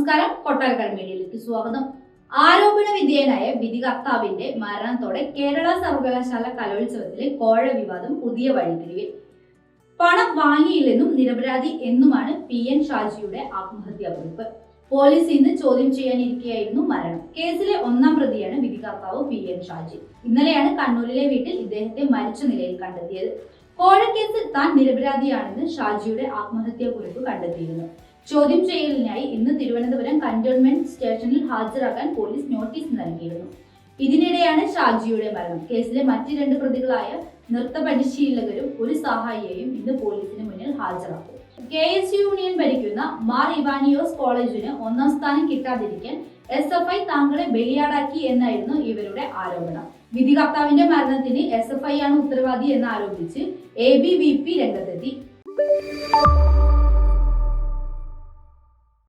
നമസ്കാരം, കൊട്ടാരക്കര മീഡിയയിലേക്ക് സ്വാഗതം. ആരോപണ വിധേയനായ വിധികർത്താവിന്റെ മരണത്തോടെ കേരള സർവകലാശാല കലോത്സവത്തിലെ കോഴ വിവാദം പുതിയ വഴിത്തിരിവിൽ. പണം വാങ്ങിയില്ലെന്നും നിരപരാധി എന്നുമാണ് PN ഷാജിയുടെ ആത്മഹത്യാക്കുറിപ്പ്. പോലീസ് ഇന്ന് ചോദ്യം ചെയ്യാനിരിക്കെയായിരുന്നു മരണം. കേസിലെ ഒന്നാം പ്രതിയാണ് വിധികർത്താവ് PN ഷാജി. ഇന്നലെയാണ് കണ്ണൂരിലെ വീട്ടിൽ ഇദ്ദേഹത്തെ മരിച്ച നിലയിൽ കണ്ടെത്തിയത്. കോഴക്കേസിൽ താൻ നിരപരാധിയാണെന്ന് ഷാജിയുടെ ആത്മഹത്യാക്കുറിപ്പ് കണ്ടെത്തിയിരുന്നു. ചോദ്യം ചെയ്യലിനായി ഇന്ന് തിരുവനന്തപുരം കന്റോൺമെന്റ് സ്റ്റേഷനിൽ ഹാജരാക്കാൻ പോലീസ് നോട്ടീസ് നൽകിയിരുന്നു. ഇതിനിടെയാണ് ഷാജിയുടെ മരണം. കേസിലെ മറ്റ് 2 പ്രതികളായ നൃത്ത പരിശീലകരും ഒരു സഹായിയെയും ഇന്ന് പോലീസിന് മുന്നിൽ ഹാജരാക്കും. KSU യൂണിയൻ ഭരിക്കുന്ന മാർ ഇവാനിയോസ് കോളേജിന് 1ാം സ്ഥാനം കിട്ടാതിരിക്കാൻ SFI താങ്കളെ ബലിയാടാക്കി എന്നായിരുന്നു ഇവരുടെ ആരോപണം. വിധികർത്താവിന്റെ മരണത്തിന് SFI ആണ് ഉത്തരവാദി എന്നാരോപിച്ച് ABVP രംഗത്തെത്തി.